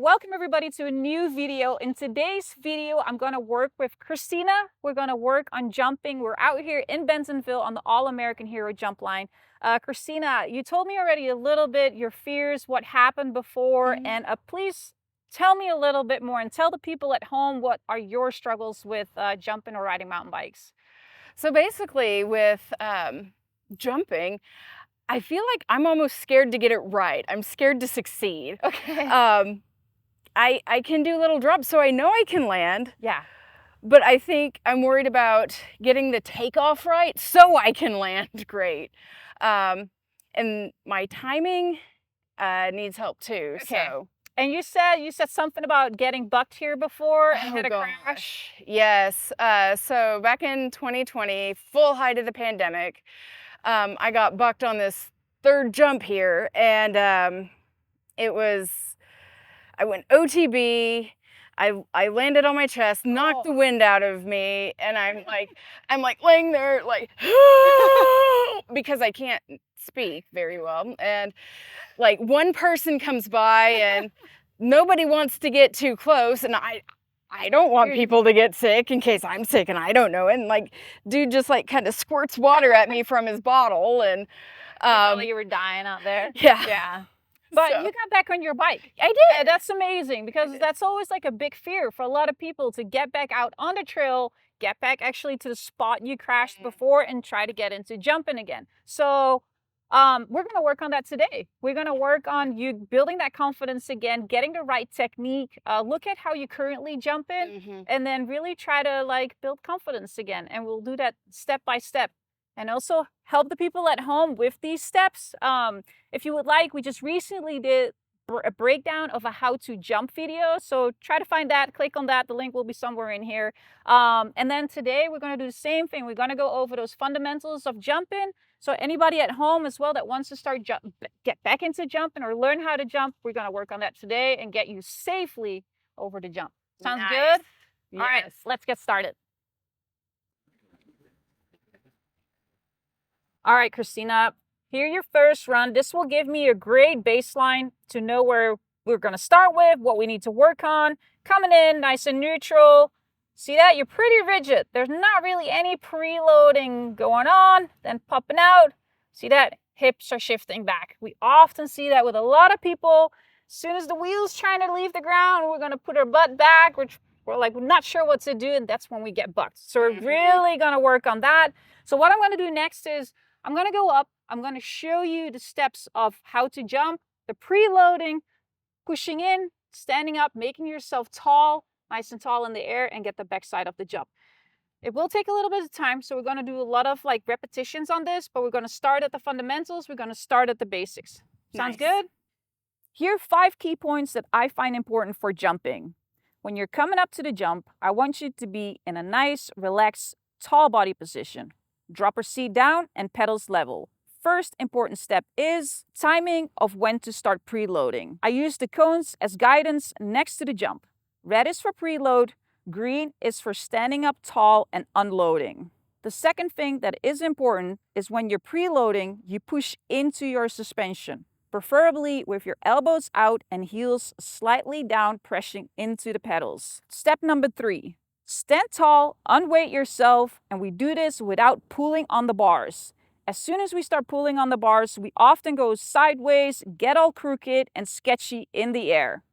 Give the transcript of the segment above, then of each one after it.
Welcome everybody to a new video. In today's video, I'm going to work with Christina. We're going to work on jumping. We're out here in Bentonville on the All-American Hero jump line. Christina, you told me already a little bit your fears, what happened before, and please tell me a little bit more and tell the people at home what are your struggles with jumping or riding mountain bikes. So basically with jumping, I feel like I'm almost scared to get it right. I'm scared to succeed. Okay. I can do little drops, so I know I can land. Yeah. But I think I'm worried about getting the takeoff right so I can land great. And my timing needs help too. Okay. So. And you said something about getting bucked here before and had a crash. Yes. So back in 2020, full height of the pandemic, I got bucked on this third jump here, and I went OTB. I landed on my chest, knocked the wind out of me, and I'm like laying there like because I can't speak very well, and like one person comes by and nobody wants to get too close, and I don't want people to get sick in case I'm sick and I don't know it. And like dude just like kind of squirts water at me from his bottle, and You were dying out there. yeah. But you got back on your bike. I did. Yeah, that's amazing, because that's always like a big fear for a lot of people, to get back out on the trail, get back actually to the spot you crashed before, and try to get into jumping again. So we're going to work on that today. We're going to work on you building that confidence again, getting the right technique, look at how you currently jumping, and then really try to like build confidence again. And we'll do that step by step. And also help the people at home with these steps. If you would like, we just recently did a breakdown of a how to jump video. So try to find that, click on that. The link will be somewhere in here. And then today we're going to do the same thing. We're going to go over those fundamentals of jumping. So anybody at home as well that wants to start get back into jumping or learn how to jump, we're going to work on that today and get you safely over the jump. Sounds good? Yes. All right, let's get started. All right, Christina, here your first run. This will give me a great baseline to know where we're going to start with, what we need to work on. Coming in nice and neutral. See that? You're pretty rigid. There's not really any preloading going on. Then popping out. See that? Hips are shifting back. We often see that with a lot of people. As soon as the wheel's trying to leave the ground, we're going to put our butt back. We're like, we're not sure what to do, and that's when we get bucked. So we're really going to work on that. So what I'm going to do next is I'm going to go up. I'm going to show you the steps of how to jump, the preloading, pushing in, standing up, making yourself tall, nice and tall in the air, and get the backside of the jump. It will take a little bit of time, so we're going to do a lot of like repetitions on this, but we're going to start at the fundamentals. We're going to start at the basics. Sounds good? Here are 5 key points that I find important for jumping. When you're coming up to the jump, I want you to be in a nice, relaxed, tall body position. Drop your seat down and pedals level. First important step is timing of when to start preloading. I use the cones as guidance next to the jump. Red is for preload, green is for standing up tall and unloading. The second thing that is important is when you're preloading, you push into your suspension, preferably with your elbows out and heels slightly down, pressing into the pedals. Step number 3. Stand tall, unweight yourself, and we do this without pulling on the bars. As soon as we start pulling on the bars, we often go sideways, get all crooked and sketchy in the air.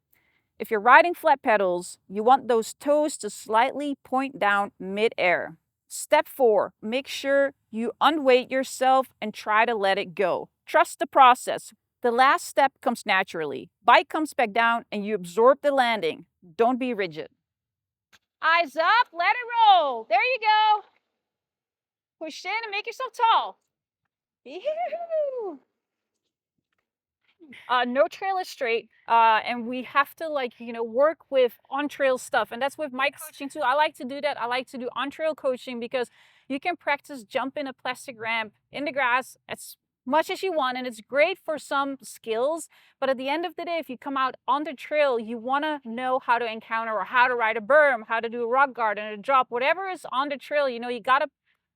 If you're riding flat pedals, you want those toes to slightly point down mid-air. Step 4, make sure you unweight yourself and try to let it go. Trust the process. The last step comes naturally. Bike comes back down and you absorb the landing. Don't be rigid. Eyes up, let it roll. There you go. Push in and make yourself tall. No trail is straight, and we have to work with on-trail stuff, and that's with my coaching too. I like to do that. I like to do on-trail coaching because you can practice jumping a plastic ramp in the grass as much as you want, and it's great for some skills, but at the end of the day, if you come out on the trail, you want to know how to encounter or how to ride a berm, how to do a rock garden, a drop, whatever is on the trail. You got to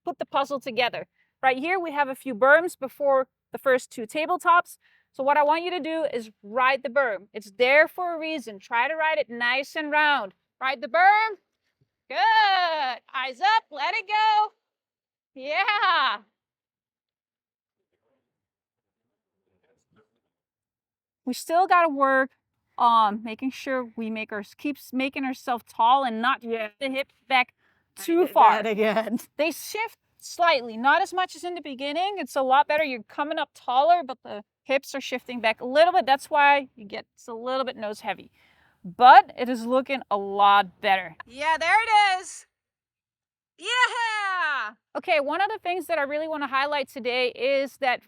put the puzzle together. Right here we have a few berms before the first 2 tabletops. So what I want you to do is ride the berm. It's there for a reason. Try to ride it nice and round. Ride the berm. Good. Eyes up. Let it go. Yeah. We still got to work on making sure we keeps making ourselves tall and not shift the hips back too far. Again. They shift slightly, not as much as in the beginning. It's a lot better. You're coming up taller, but the hips are shifting back a little bit. That's why it's a little bit nose heavy. But it is looking a lot better. Yeah, there it is. Yeah. Okay, one of the things that I really want to highlight today is that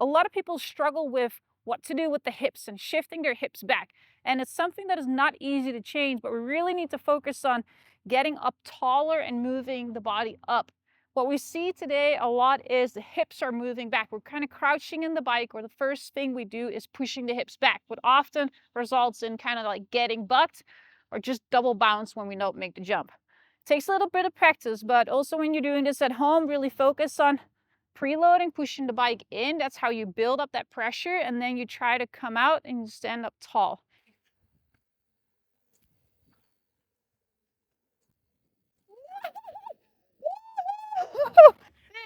a lot of people struggle with what to do with the hips and shifting their hips back. And it's something that is not easy to change, but we really need to focus on getting up taller and moving the body up. What we see today a lot is the hips are moving back. We're kind of crouching in the bike, or the first thing we do is pushing the hips back, what often results in kind of like getting bucked or just double bounce when we don't make the jump. It takes a little bit of practice, but also when you're doing this at home, really focus on preloading, pushing the bike in. That's how you build up that pressure, and then you try to come out and you stand up tall.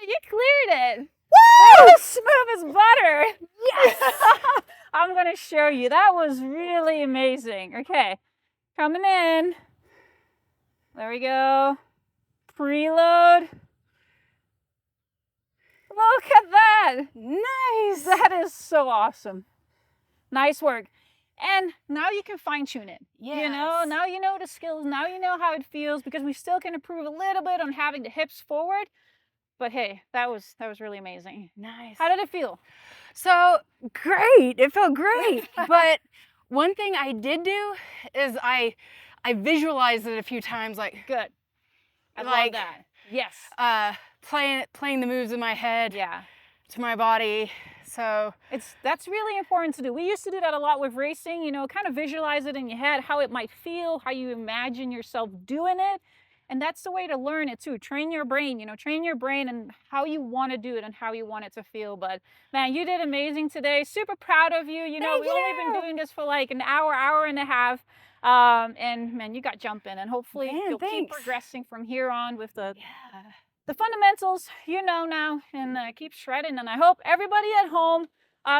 You cleared it. Woo! That was smooth as butter. Yes. I'm gonna show you. That was really amazing. Okay, coming in. There we go. Preload. Look at that. Nice. That is so awesome. Nice work. And now you can fine tune it. Yes. You know, now you know the skills. Now you know how it feels, because we still can improve a little bit on having the hips forward. But hey, that was really amazing. Nice. How did it feel? So great. It felt great. But one thing I did do is I visualized it a few times. Like, good. I love that. Yes. Playing the moves in my head. Yeah. To my body. So that's really important to do. We used to do that a lot with racing. You know, kind of visualize it in your head, how it might feel, how you imagine yourself doing it. And that's the way to learn it too. Train your brain, train your brain and how you want to do it and how you want it to feel. But man, you did amazing today. Super proud of you. We've only been doing this for like an hour and a half. And man, you got jumping, and hopefully you'll keep progressing from here on with the fundamentals, now, and keep shredding. And I hope everybody at home,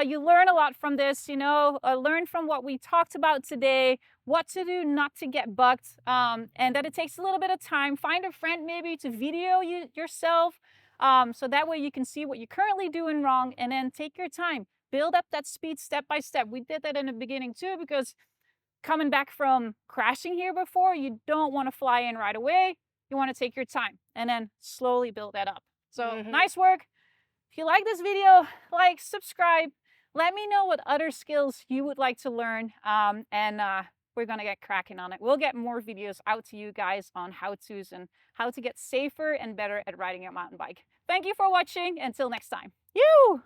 you learn a lot from this, learn from what we talked about today, what to do not to get bucked, and that it takes a little bit of time. Find a friend maybe to video you yourself, so that way you can see what you're currently doing wrong, and then take your time. Build up that speed step by step. We did that in the beginning too, because coming back from crashing here before, you don't want to fly in right away. You want to take your time and then slowly build that up. So nice work. If you like this video, like, subscribe. Let me know what other skills you would like to learn, and we're going to get cracking on it. We'll get more videos out to you guys on how-tos and how to get safer and better at riding your mountain bike. Thank you for watching. Until next time. You!